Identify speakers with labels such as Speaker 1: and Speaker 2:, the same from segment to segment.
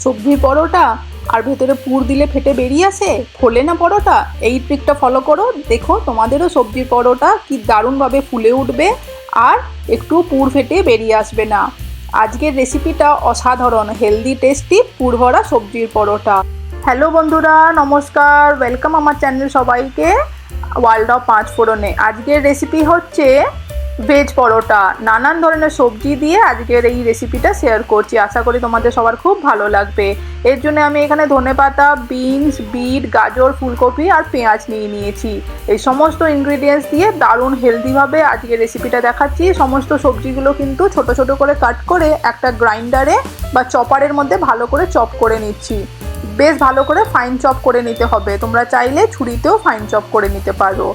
Speaker 1: সবজির পরোটা আর ভেতরে পুর দিলে ফেটে বেরিয়ে আসে, ফোলে না পরোটা। এই ট্রিকটা ফলো করো, দেখো তোমাদেরও সবজির পরোটা কি দারুণভাবে ফুলে উঠবে আর একটু পুর ফেটে বেরিয়ে আসবে না। আজকের রেসিপিটা অসাধারণ, হেলদি টেস্টি পুর ভরা সবজির পরোটা। হ্যালো বন্ধুরা, নমস্কার, ওয়েলকাম আমার চ্যানেল সবাইকে ওয়ার্ল্ড অফ পাঁচফোড়নে। আজকের রেসিপি হচ্ছে ভেজ পরোটা। নানান ধরনের সবজি দিয়ে আজকের এই রেসিপিটা শেয়ার করছি, আশা করি তোমাদের সবার খুব ভালো লাগবে। এর জন্য আমি এখানে ধনেপাতা, বিনস, বিট, গাজর, ফুলকপি আর পেঁয়াজ নিয়ে নিয়েছি। এই সমস্ত ইনগ্রিডিয়েন্টস দিয়ে দারুণ হেলদিভাবে আজকের রেসিপিটা দেখাচ্ছি। সমস্ত সবজিগুলো কিন্তু ছোট ছোট করে কাট করে একটা গ্রাইন্ডারে বা চপারের মধ্যে ভালো করে চপ করে নিচ্ছি। বেশ ভালো করে ফাইন চপ করে নিতে হবে, তোমরা চাইলে ছুরিতেও ফাইন চপ করে নিতে পারো।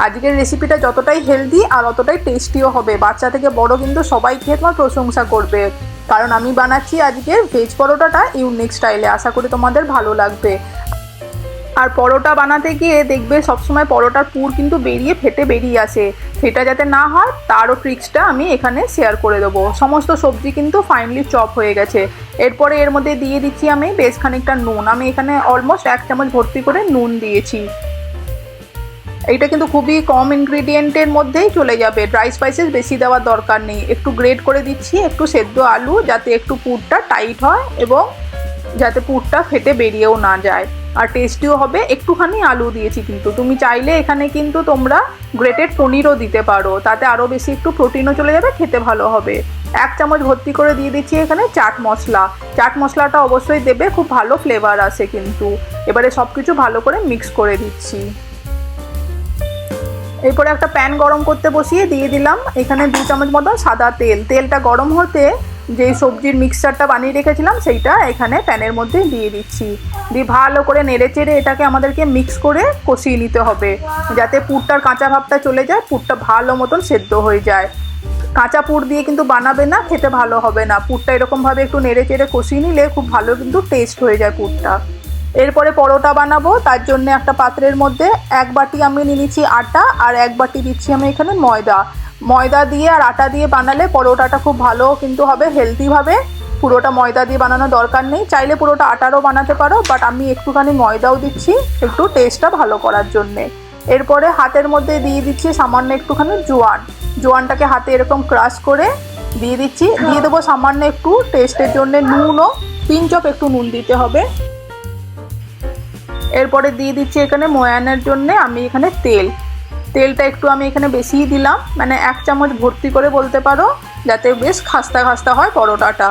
Speaker 1: আজকের রেসিপিটা যতটাই হেলদি আর অতটাই টেস্টিও হবে, বাচ্চা থেকে বড় কিন্তু সবাই খেয়ে তোমার প্রশংসা করবে, কারণ আমি বানাচ্ছি আজকের ভেজ পরোটাটা ইউনিক স্টাইলে। আশা করি তোমাদের ভালো লাগবে। আর পরোটা বানাতে গিয়ে দেখবে সবসময় পরোটার পুর কিন্তু ফেটে বেরিয়ে আসে, সেটা যাতে না হয় তারও ট্রিক্সটা আমি এখানে শেয়ার করে দেবো। সমস্ত সবজি কিন্তু ফাইনালি চপ হয়ে গেছে। এরপরে এর মধ্যে দিয়ে দিচ্ছি আমি বেশ খানিকটা নুন। আমি এখানে অলমোস্ট 1 চামচ ভর্তি করে নুন দিয়েছি। এইটা কিন্তু খুবই কম ইনগ্রিডিয়েন্টের মধ্যেই চলে যাবে, ড্রাই স্পাইসেস বেশি দেওয়ার দরকার নেই। একটু গ্রেট করে দিচ্ছি একটু সেদ্ধ আলু, যাতে একটু পুরটা টাইট হয় এবং যাতে পুরটা ফেটে বেরিয়েও না যায়, আর টেস্টিও হবে। একটুখানি আলু দিয়েছি, কিন্তু তুমি চাইলে এখানে কিন্তু তোমরা গ্রেটেড পনিরও দিতে পারো, তাতে আরও বেশি একটু প্রোটিনও চলে যাবে, খেতে ভালো হবে। 1 চামচ ভর্তি করে দিয়ে দিচ্ছি এখানে চাট মশলা। চাট মশলাটা অবশ্যই দেবে, খুব ভালো ফ্লেভার আসে কিন্তু। এবারে সব কিছু ভালো করে মিক্স করে দিচ্ছি। এরপরে একটা প্যান গরম করতে বসিয়ে দিয়ে দিলাম এখানে 2 চামচ মতো সাদা তেল। তেলটা গরম হতে যে সবজির মিক্সচারটা বানিয়ে রেখেছিলাম সেইটা এখানে প্যানের মধ্যে দিয়ে দিচ্ছি। দিয়ে ভালো করে নেড়ে চেড়ে এটাকে আমাদেরকে মিক্স করে কষিয়ে নিতে হবে, যাতে পুরটার কাঁচা ভাবটা চলে যায়, পুরটা ভালো মতন সেদ্ধ হয়ে যায়। কাঁচা পুর দিয়ে কিন্তু বানাবে না, খেতে ভালো হবে না। পুরটা এরকমভাবে একটু নেড়ে চেড়ে কষিয়ে নিলে খুব ভালো কিন্তু টেস্ট হয়ে যায় পুরটা। এরপরে পরোটা বানাবো, তার জন্য একটা পাত্রের মধ্যে 1 বাটি আমি নিয়ে নিচ্ছি আটা আর 1 বাটি দিচ্ছি আমি এখানে ময়দা। ময়দা দিয়ে আর আটা দিয়ে বানালে পরোটাটা খুব ভালো কিন্তু হবে হেলদিভাবে। পুরোটা ময়দা দিয়ে বানানোর দরকার নেই, চাইলে পুরোটা আটারও বানাতে পারো, বাট আমি একটুখানি ময়দাও দিচ্ছি একটু টেস্টটা ভালো করার জন্যে। এরপরে হাতের মধ্যে দিয়ে দিচ্ছি সামান্য একটুখানি জোয়ানটাকে হাতে এরকম ক্রাশ করে দিয়ে দিচ্ছি। দিয়ে দেবো সামান্য একটু টেস্টের জন্য নুনও, পিঞ্চ অফ একটু নুন দিতে হবে। এরপরে দিয়ে দিচ্ছি এখানে ময়ানের জন্য আমি এখানে তেলটা একটু আমি এখানে বেশিই দিলাম, মানে 1 চামচ ভর্তি করে বলতে পারো, যাতে বেশ খাস্তা খাস্তা হয় পরোটাটা।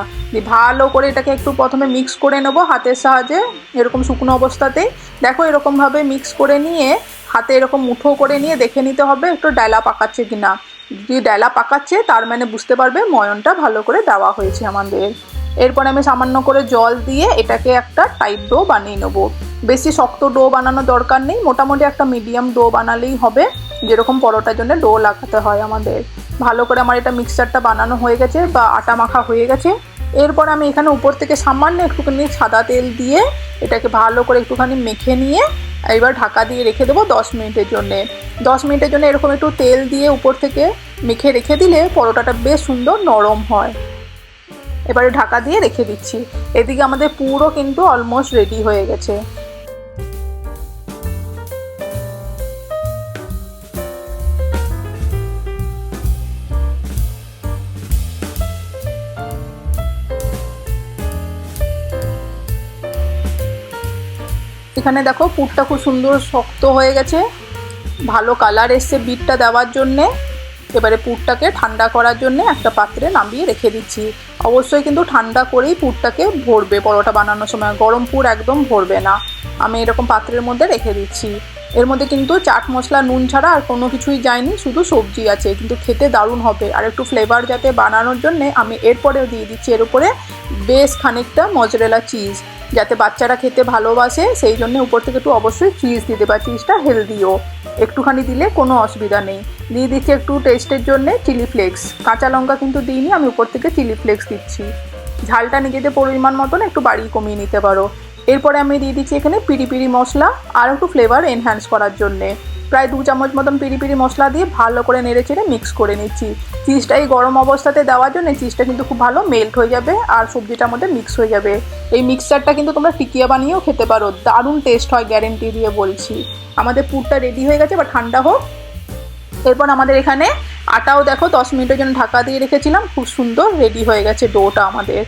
Speaker 1: ভালো করে এটাকে একটু প্রথমে মিক্স করে নেবো হাতের সাহায্যে, এরকম শুকনো অবস্থাতেই। দেখো এরকমভাবে মিক্স করে নিয়ে হাতে এরকম মুঠো করে নিয়ে দেখে নিতে হবে একটু ডালা পাকাচ্ছে কিনা। যদি ডালা পাকাচ্ছে তার মানে বুঝতে পারবে ময়নটা ভালো করে দেওয়া হয়েছে আমাদের। এরপরে আমি সামান্য করে জল দিয়ে এটাকে একটা টাইট ডো বানিয়ে নেবো। বেশি শক্ত ডো বানানোর দরকার নেই, মোটামুটি একটা মিডিয়াম ডো বানালেই হবে, যেরকম পরোটার জন্য ডো লাগাতে হয় আমাদের। ভালো করে আমার এটা মিক্সচারটা বানানো হয়ে গেছে বা আটা মাখা হয়ে গেছে। এরপর আমি এখানে উপর থেকে সামান্য একটুখানি সাদা তেল দিয়ে এটাকে ভালো করে একটুখানি মেখে নিয়ে এবার ঢাকা দিয়ে রেখে দেবো 10 মিনিটের জন্যে। 10 মিনিটের জন্য এরকম একটু তেল দিয়ে উপর থেকে মেখে রেখে দিলে পরোটাটা বেশ সুন্দর নরম হয়। এবারে ঢাকা দিয়ে রেখে দিচ্ছি। এদিকে আমাদের পুরো কিন্তু অলমোস্ট রেডি হয়ে গেছে। এখানে দেখো পুরটা খুব সুন্দর শক্ত হয়ে গেছে, ভালো কালার এসছে বিটটা দেওয়ার জন্যে। এবারে পুরটাকে ঠান্ডা করার জন্য একটা পাত্রে নামিয়ে রেখে দিচ্ছি। অবশ্যই কিন্তু ঠান্ডা করেই পুরটাকে ভরবে পরোটা বানানোর সময়, গরম পুর একদম ভরবে না। আমি এরকম পাত্রের মধ্যে রেখে দিচ্ছি। এর মধ্যে কিন্তু চাট মশলা নুন ছাড়া আর কোনো কিছুই যায়নি, শুধু সবজি আছে, কিন্তু খেতে দারুণ হবে। আর একটু ফ্লেভার যাতে বানানোর জন্যে আমি এরপরেও দিয়ে দিচ্ছি এর উপরে বেশ খানিকটা মজরেলা চিজ, যাতে বাচ্চারা খেতে ভালোবাসে, সেই জন্য উপর থেকে একটু অবশ্যই চিজ দিতে পারে। চিজটা হেলদিও, একটুখানি দিলে কোনো অসুবিধা নেই। দিয়ে দিচ্ছি একটু টেস্টের জন্য চিলি ফ্লেক্স। কাঁচা লঙ্কা কিন্তু দিইনি, আমি উপর থেকে চিলি ফ্লেক্স দিচ্ছি। ঝালটা নিজেদের পরিমাণ মতন একটু বাড়িয়ে কমিয়ে নিতে পারো। এরপরে আমি দিয়ে দিচ্ছি এখানে পিরি পিরি মশলা আর একটু ফ্লেভার এনহ্যান্স করার জন্যে। প্রায় 2 চামচ মতন পিরি পিরি মশলা দিয়ে ভালো করে নেড়ে চেড়ে মিক্স করে নিচ্ছি। চিজটা এই গরম অবস্থাতে দেওয়ার জন্য চিজটা কিন্তু খুব ভালো মেল্ট হয়ে যাবে আর সবজিটার মধ্যে মিক্স হয়ে যাবে। এই মিক্সচারটা কিন্তু তোমরা টিকিয়া বানিয়েও খেতে পারো, দারুণ টেস্ট হয়, গ্যারেন্টি দিয়ে বলছি। আমাদের পুরটা রেডি হয়ে গেছে, বা ঠান্ডা হোক। এরপর আমাদের এখানে আটাও দেখো 10 মিনিটের জন্য ঢাকা দিয়ে রেখেছিলাম, খুব সুন্দর রেডি হয়ে গেছে ডোটা আমাদের।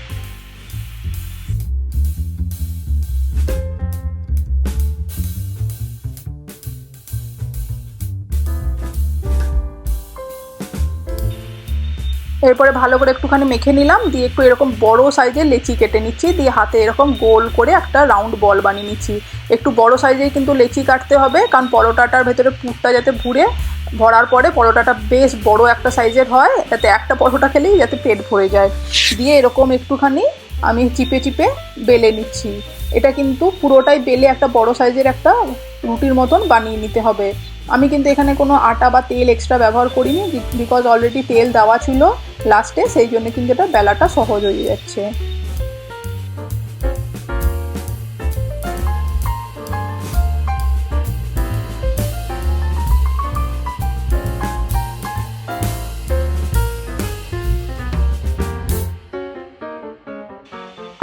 Speaker 1: এরপরে ভালো করে একটুখানি মেখে নিলাম, দিয়ে একটু এরকম বড় সাইজের লেচি কেটে নিচ্ছি, দিয়ে হাতে এরকম গোল করে একটা রাউন্ড বল বানিয়ে নিচ্ছি। একটু বড় সাইজের কিন্তু লেচি কাটতে হবে, কারণ পরোটাটার ভেতরে পুরটা যাতে ভরার পরে পরোটাটা বেশ বড় একটা সাইজের হয়, যাতে একটা পরোটা খেলেই যাতে পেট ভরে যায়। দিয়ে এরকম একটুখানি আমি চিপে চিপে বেলে নিচ্ছি। এটা কিন্তু পুরোটাই বেলে একটা বড় সাইজের একটা রুটির মতন বানিয়ে নিতে হবে। আমি কিন্তু এখানে কোনো আটা বা তেল এক্সট্রা ব্যবহার করিনি, বিকজ অলরেডি তেল দেওয়া ছিল লাস্টে, সেই জন্য কিন্তু এটা বেলাটা সহজ হয়ে যাচ্ছে।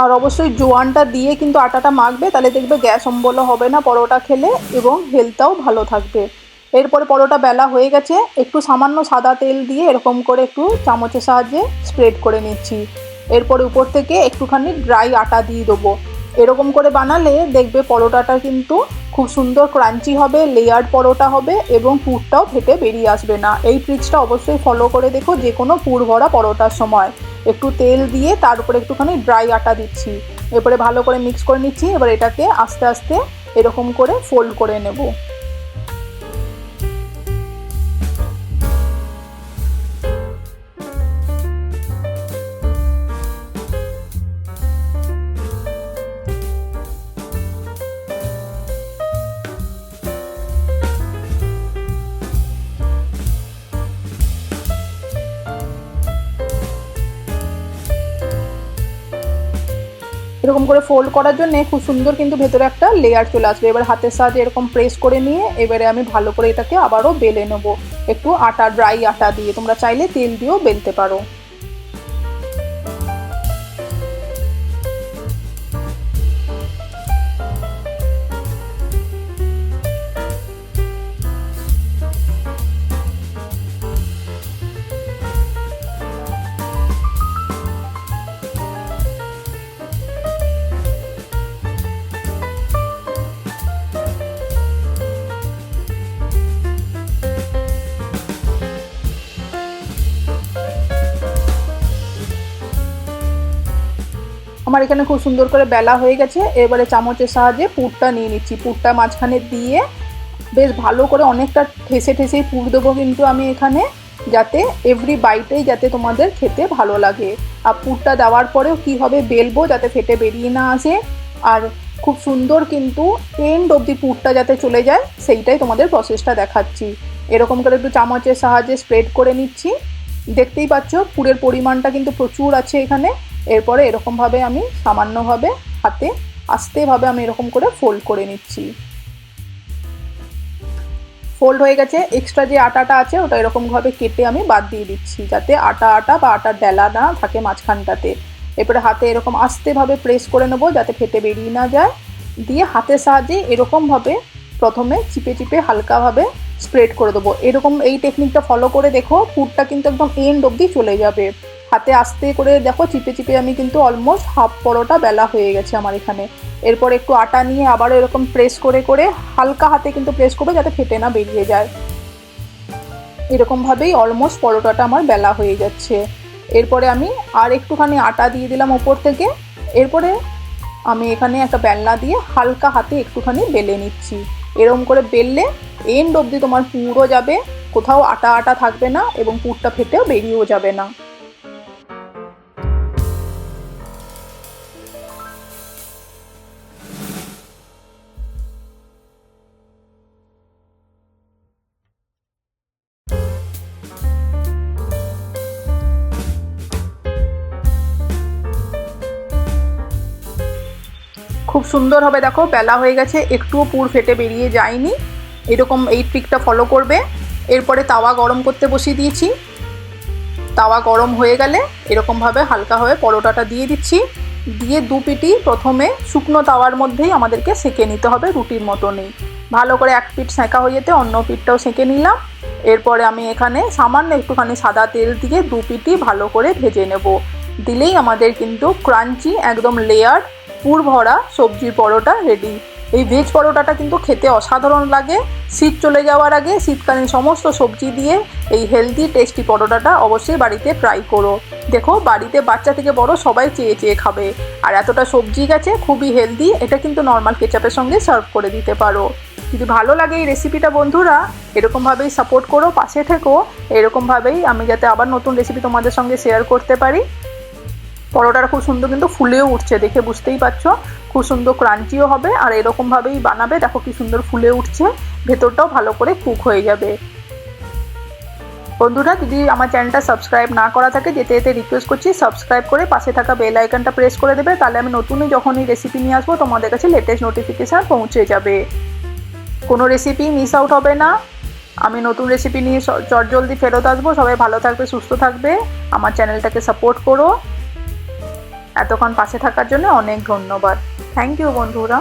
Speaker 1: আর অবশ্যই জোয়ানটা দিয়ে কিন্তু আটাটা মাখবে, তাহলে দেখবে গ্যাস অম্বলও হবে না পরোটা খেলে, এবং হেলথটাও ভালো থাকবে। এরপরে পরোটা বেলা হয়ে গেছে, একটু সামান্য সাদা তেল দিয়ে এরকম করে একটু চামচের সাহায্যে স্প্রেড করে নিচ্ছি। এরপরে উপর থেকে একটুখানি ড্রাই আটা দিয়ে দেবো। এরকম করে বানালে দেখবে পরোটাটা কিন্তু খুব সুন্দর ক্রাঞ্চি হবে, লেয়ার্ড পরোটা হবে, এবং পুরটাও ফেটে বেরিয়ে আসবে না। এই ট্রিক্সটা অবশ্যই ফলো করে দেখো যে কোনো পুর ভরা পরোটার সময়। একটু তেল দিয়ে তার উপরে একটুখানি ড্রাই আটা দিচ্ছি, এরপরে ভালো করে মিক্স করে নিচ্ছি। এবার এটাকে আস্তে আস্তে এরকম করে ফোল্ড করে নেব। এরকম করে ফোল্ড করার জন্য খুব সুন্দর কিন্তু ভেতরে একটা লেয়ার চলে আসবে। এবার হাতের সাহায্যে এরকম প্রেস করে নিয়ে এবারে আমি ভালো করে এটাকে আবারও বেলে নেবো, একটু আটা, ড্রাই আটা দিয়ে। তোমরা চাইলে তেল দিয়েও বেলতে পারো। আমার এখানে খুব সুন্দর করে বেলা হয়ে গেছে। এবারে চামচের সাহায্যে পুরটা নিয়ে নিচ্ছি, পুরটা মাঝখানে দিয়ে বেশ ভালো করে অনেকটা ঠেসে ঠেসেই পুর দেবো কিন্তু আমি এখানে, যাতে এভরি বাইটেই যাতে তোমাদের খেতে ভালো লাগে। আর পুরটা দেওয়ার পরেও কী হবে, বেলবো যাতে ফেটে বেরিয়ে না আসে, আর খুব সুন্দর কিন্তু এন্ড অবধি পুরটা যাতে চলে যায়, সেইটাই তোমাদের প্রসেসটা দেখাচ্ছি। এরকম করে একটু চামচের সাহায্যে স্প্রেড করে নিচ্ছি। দেখতেই পাচ্ছ পুরের পরিমাণটা কিন্তু প্রচুর আছে এখানে। এরপরে এরকমভাবে আমি সামান্যভাবে হাতে আস্তেভাবে আমি এরকম করে ফোল্ড করে নিচ্ছি। ফোল্ড হয়ে গেছে, এক্সট্রা যে আটাটা আছে ওটা এরকমভাবে কেটে আমি বাদ দিয়ে দিচ্ছি, যাতে আটা আটা বা আটার ডেলা না থাকে মাঝখানটাতে। এরপরে হাতে এরকম আস্তেভাবে প্রেস করে নেবো যাতে ফেটে বেরিয়ে না যায়। দিয়ে হাতের সাহায্যে এরকমভাবে প্রথমে চিপে চিপে হালকাভাবে স্প্রেড করে দেবো। এরকম এই টেকনিকটা ফলো করে দেখো, পুরটা কিন্তু একদম এন্ড অবধি চলে যাবে। হাতে আস্তে করে দেখো চিপে চিপে আমি কিন্তু অলমোস্ট হাফ পরোটা বেলা হয়ে গেছে আমার এখানে। এরপর একটু আটা নিয়ে আবারও এরকম প্রেস করে করে হালকা হাতে কিন্তু প্রেস করবে যাতে ফেটে না বেরিয়ে যায়। এরকমভাবেই অলমোস্ট পরোটাটা আমার বেলা হয়ে যাচ্ছে। এরপরে আমি আর একটুখানি আটা দিয়ে দিলাম ওপর থেকে। এরপরে আমি এখানে একটা বেলনা দিয়ে হালকা হাতে একটুখানি বেলে নিচ্ছি। এরকম করে বেললে এন্ড অবধি তোমার পুরো যাবে, কোথাও আটা আটা থাকবে না, এবং পুরটা ফেটেও বেরিয়েও যাবে না। খুব সুন্দর হবে, দেখো বেলা হয়ে গেছে, একটুও পুর ফেটে বেরিয়ে যায়নি। এরকম এই ট্রিকটা ফলো করবে। এরপরে তাওয়া গরম করতে বসিয়ে দিয়েছি। তাওয়া গরম হয়ে গেলে এরকমভাবে হালকাভাবে পরোটাটা দিয়ে দিচ্ছি। দিয়ে দু পিঠই প্রথমে শুকনো তাওয়ার মধ্যেই আমাদেরকে সেঁকে নিতে হবে, রুটির মতনই। ভালো করে এক পিঠ সেঁকা হয়ে যেতে অন্য পিঠটাও সেঁকে নিলাম। এরপরে আমি এখানে সামান্য একটুখানি সাদা তেল দিয়ে দু পিঠই ভালো করে ভেজে নেব। দিলেই আমাদের কিন্তু ক্রাঞ্চি একদম লেয়ার পুর ভরা সবজির পরোটা রেডি। এই ভেজ পরোটাটা কিন্তু খেতে অসাধারণ লাগে। শীত চলে যাওয়ার আগে শীতকালীন সমস্ত সবজি দিয়ে এই হেলদি টেস্টি পরোটাটা অবশ্যই বাড়িতে ট্রাই করো। দেখো বাড়িতে বাচ্চা থেকে বড় সবাই চেয়ে চেয়ে খাবে। আর এতটা সবজি গেছে, খুবই হেলদি। এটা কিন্তু নর্মাল কেচাপের সঙ্গে সার্ভ করে দিতে পারো। যদি ভালো লাগে এই রেসিপিটা বন্ধুরা, এরকমভাবেই সাপোর্ট করো, পাশে থেকো। এরকমভাবেই আমি যাতে আবার নতুন রেসিপি তোমাদের সঙ্গে শেয়ার করতে পারি। পরোটাটা খুব সুন্দর কিন্তু ফুলেও উঠছে, দেখে বুঝতেই পারছো। খুব সুন্দর ক্রাঞ্চিও হবে। আর এরকমভাবেই বানাবে, দেখো কি সুন্দর ফুলে উঠছে, ভেতরটাও ভালো করে কুক হয়ে যাবে। বন্ধুরা যদি আমার চ্যানেলটা সাবস্ক্রাইব না করা থাকে, যেতে যেতে রিকোয়েস্ট করছি সাবস্ক্রাইব করে পাশে থাকা বেল আইকনটা প্রেস করে দেবে। তাহলে আমি নতুনই যখনই রেসিপি নিয়ে আসবো তোমাদের কাছে লেটেস্ট নোটিফিকেশান পৌঁছে যাবে। কোনো রেসিপি মিস আউট হবে না। আমি নতুন রেসিপি নিয়ে চটজলদি ফেরত আসবো। সবাই ভালো থাকবে, সুস্থ থাকবে। আমার চ্যানেলটাকে সাপোর্ট করো। এতক্ষণ পাশে থাকার জন্য অনেক ধন্যবাদ। থ্যাংক ইউ বন্ধুরা।